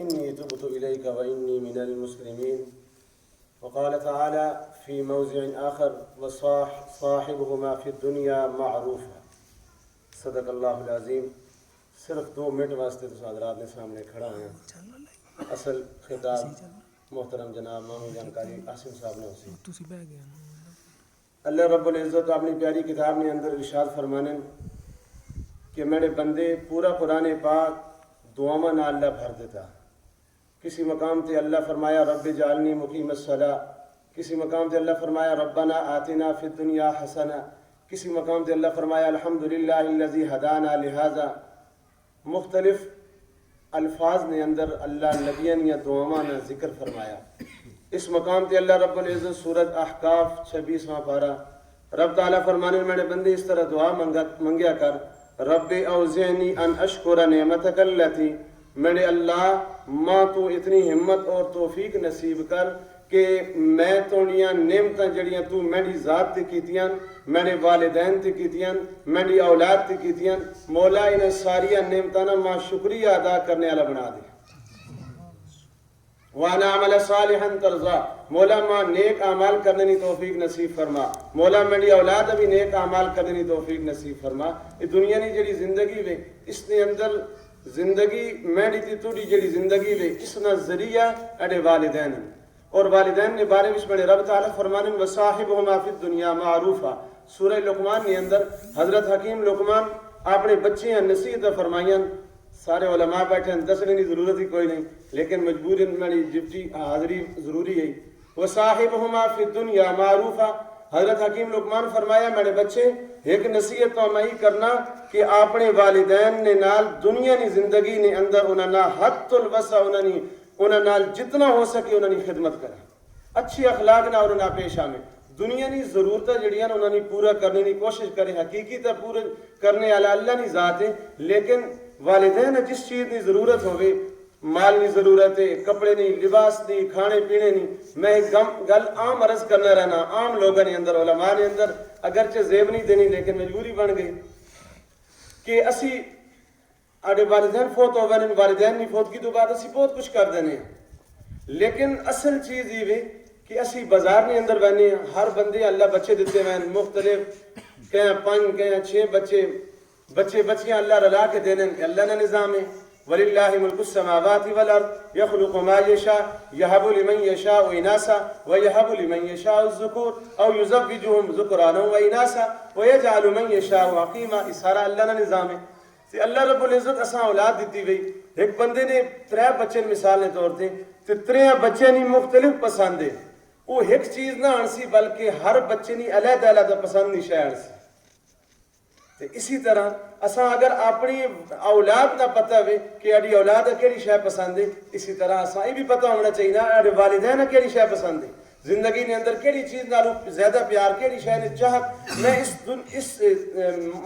إني تبت إليك وإني من المسلمين. وقال تعالى في موضع آخر وصاحبهما في الدنيا معروفا. صدق اللہ العظیم. صرف 2 منٹ واسطے تو حضرات نے سامنے کھڑا ہیں. اصل خطاب محترم جناب مامو جانکاری آصم صاحب نے ہوسی. اللہ رب العزت اپنی پیاری کتاب نے اندر ارشاد فرمانے کہ میرے بندے پورا قرآن پاک دعاواں نہ اللہ بھر دیتا. کسی مقام تے اللہ فرمایا رب جعلنی مقیم الصلاۃ، کسی مقام تے اللہ فرمایا ربنا آتنا فی الدنیا حسنہ، کسی مقام تے اللہ فرمایا الحمدللہ الذی ہدانا لہذا. مختلف الفاظ نے اندر اللہ نبیان یا دعاواں نہ ذکر فرمایا. اس مقام تے اللہ رب العزت سورۃ احقاف 26واں پارہ رب تعالیٰ فرمانے میرے بندے اس طرح دعا منگیا کر رب اوزعنی ان اشکر نعمتک التی، میرے اللہ ماں تو اتنی ہمت اور توفیق نصیب کر کہ میں توڑیاں نعمتاں جڑیاں تو میری ذات تے کیتیاں، میرے والدین تے کیتیاں، میری اولاد تے کیتیاں، مولا انہیں ساریاں نعمتاں ماں شکریہ ادا کرنے والا بنا دے. وانا عمل صالحا ترضا، مولا ماں نیک اعمال کرنے کی توفیق نصیب فرما. مولا میری اولاد بھی نیک اعمال کرنے کی توفیق نصیب فرما. یہ دنیا کی جڑی زندگی وے اس نے اندر زندگی میری تی توڑی جڑی زندگی وے اس نا ذریعہ اڑے والدین اور والدین نے بارے میں بڑے رب تعالیٰ فرمانے وصاحبہما فی الدنیا معروفا. سورہ لقمان نے اندر حضرت حکیم لقمان اپنے بچے نصیحت فرمائیاں. سارے علماء بیٹھے ہیں، دسنے کی ضرورت ہی کوئی نہیں، لیکن مجبوری میری ڈپٹی حاضری ضروری ہے. وصاحبہما فی الدنیا معروفا. حضرت حکیم لقمان فرمایا میرے بچے ایک نصیحت تو میں ہی کرنا کہ اپنے والدین نے نال دنیا کی زندگی نے اندر انہاں نال حد الوسع انہاں نال جتنا ہو سکے انہاں کی خدمت کرا، اچھی اخلاق نہ انہاں پیش آویں. دنیا کی ضرورتیں جڑیاں انہاں نے پورا کرنے کی کوشش کرے. حقیقی تو پورا کرنے والا اللہ کی ذات ہے، لیکن والدین جس چیز کی ضرورت ہوئے، مال کی ضرورت ہے، کپڑے نہیں، لباس نہیں، کھانے پینے نہیں. میں ایک گل عام عرض کرنا رہنا عام لوگوں نے اندر علماء نے اندر اگرچہ زیب نہیں دینی لیکن مجبوری بن گئی کہ اسی آڑے والدین فوت ہو گئے. والدین نہیں فوت کی تو بعد اسی بہت کچھ کر دینے ہیں، لیکن اصل چیز یہ ہے کہ اسی بازار نے اندر بہنے ہر بندے اللہ بچے دیتے ہیں مختلف، کہیں 5 کہیں 6 بچے بچیاں اللہ رلا کے دینے. اللہ نے نظام ہے وَلِلَّهِ مُلْكُ السَّمَاوَاتِ وَالْأَرْضِ يَخْلُقُ مَا يَشَاءُ يَهَبُ لِمَن يَشَاءُ إِنَاثًا وَيَهَبُ لِمَن يَشَاءُ الذُّكُورَ أَوْ يُزَوِّجُهُمْ ذُكْرَانًا وَإِنَاثًا وَيَجْعَلُ مَن يَشَاءُ عَقِيمًا. اس سارا اللہ کا نظام ہے. تے اللہ رب العزت اساں اولاد دیتی گئی. ایک بندے نے 3 بچے مثال کے طور تے 3 بچے نہیں مختلف پسند ہے. وہ ایک چیز نہ آنسی بلکہ ہر بچے نہیں علیحدہ علیحدہ پسند نہیں شاید سی. اسی طرح اساں اگر اپنی اولاد نہ پتہ ہوئے کہ اڑی اولاد کیڑی شے پسند ہے، اسی طرح اساں یہ بھی پتہ ہونا چاہیے اڑے والدین کیڑی شے پسند ہے، زندگی نے اندر کیڑی چیز نالو زیادہ پیار کیڑی شے نے چاہت. میں اس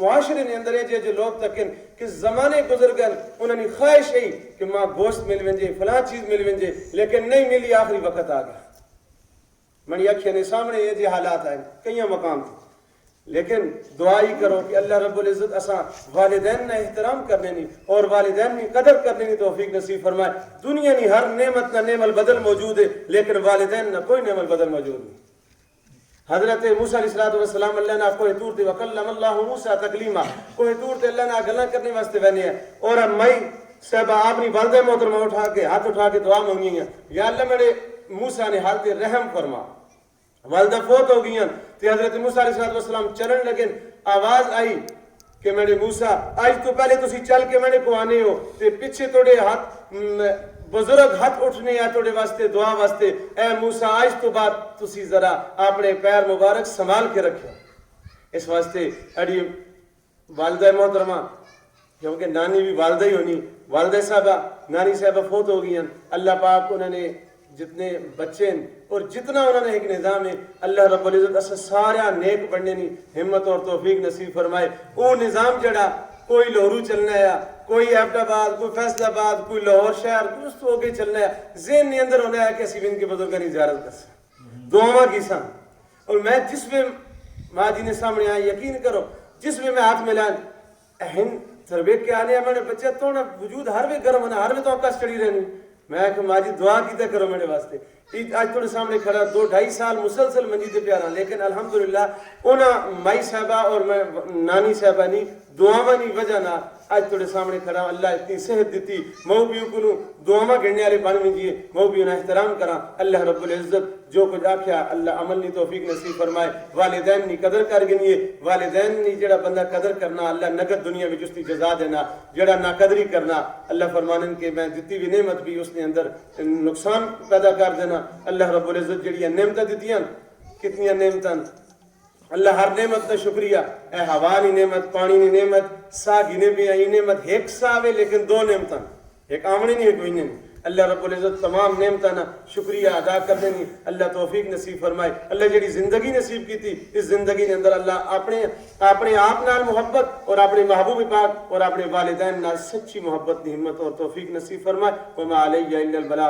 معاشرے نے اندر جو لوگ تکن کہ زمانے گزر گئے انہوں نے خواہش ہے کہ ماں گوشت مل ونجے فلاں چیز مل ونجے، لیکن نہیں ملی. آخری وقت آ گیا منی اکھیاں نے سامنے یہ حالات آئے کئی مقام تھے. لیکن دعا ہی کرو کہ اللہ رب العزت اساں والدین نے احترام کرنے نہیں اور والدین نے قدر کرنے کی توفیق نصیب فرمائے. دنیا کی ہر نعمت نہ نعم البدل موجود ہے، لیکن والدین نہ کوئی نعم البدل موجود نہیں. حضرت موسیٰ علیہ السلام اللہ نے کوہ طور تے وکلم اللہ موسیٰ تکلیما، کوہ طور تے اللہ نے گلاں کرنے واسطے بنے ہیں. اور مئی صاحبہ اپنی والدہ محترمہ اٹھا کے ہاتھ اٹھا کے دعا مانگی ہیں یا اللہ میرے موسیٰ نے حالت رحم فرما. والدہ فوت ہو گئی ہیں تو حضرت موسیٰ علیہ السلام چلن لگے. آواز آئی کہ میرے موسیٰ آج تو پہلے تسی چل کے میرے کو آنے ہو تے پیچھے توڑے ہاتھ بزرگ ہاتھ اٹھنے یا توڑے واسطے دعا واسطے. اے موسیٰ آج تو بعد تسی ذرا اپنے پیر مبارک سنبھال کے رکھو. اس واسطے اڑی والدہ محترمہ کیونکہ نانی بھی والدہ ہی ہونی، والدہ صاحبہ نانی صاحبہ فوت ہو گئی ہیں. اللہ پاک انہوں نے جتنے بچے اور جتنا انہوں نے ایک نظام ہے اللہ رب العزت اسا سارا نیک بننے کی ہمت اور توفیق نصیب فرمائے. وہ نظام جڑا کوئی لہرو چلنا ہے، کوئی ایبٹ آباد، کوئی فیصل آباد، کوئی لاہور شہر درست ہو کے چلنا ہے، ذہن کے اندر ہونا ہے کہ اسی ان کے بزرگوں کی زیارت کر سکیں دعاواں کی سان. اور میں جس میں ماں جی نے سامنے آئے یقین کرو جس میں ہاتھ ملائیں ہند تربیت کے آنے ہمارے بچے تو وجود ہر وے گرم ہونا ہر وے تو کس چڑی رہنی میں کہ ماجی دعا کیتا کرو میرے واسطے. آج تھوڑے سامنے کھڑا 2-2.5 سال مسلسل منجی تے پیارا, لیکن الحمدللہ انہاں مائی صاحبہ اور میں نانی صاحبہ نہیں دعاواں نہیں وجہ نہ آج تھوڑے سامنے کھڑا. اللہ اتنی صحت دیتی, مو بھی کنوں دعاواں گھڑنے والے بن وجیے, مو بھی انہیں احترام کراں. اللہ رب العزت جو کچھ آکھیا اللہ عمل نہیں توفیق نصیب فرمائے. والدین نی قدر کر گنیے, والدین نی جڑا بندہ قدر کرنا اللہ نقد دنیا میں اس کی جزا دینا, جڑا نا قدری کرنا اللہ فرمانن کے میں دیتی بھی نعمت بھی اس نے اندر نقصان پیدا کر دینا. اللہ رب العزت جڑیاں نعمتیں دیتیاں کتنی نعمتاں, اللہ ہر نعمت کا شکریہ. اے ہوا نی نعمت, پانی نی نعمت, سا گنے بھی آئی نعمت, ایک سا آوے لیکن 2 نعمتاں, ایک آمنی نہیں ہے کوئی نہیں. اللہ رب العزت تمام نعمتاں نا شکریہ ادا کر دینی. اللہ توفیق نصیب فرمائے. اللہ جڑی زندگی نصیب کی تھی اس زندگی کے اندر اللہ اپنے آپ نال محبت اور اپنے محبوب پاک اور اپنے والدین نال سچی محبت کی ہمت اور توفیق نصیب فرمائے. وما علیہ الا البلاغ.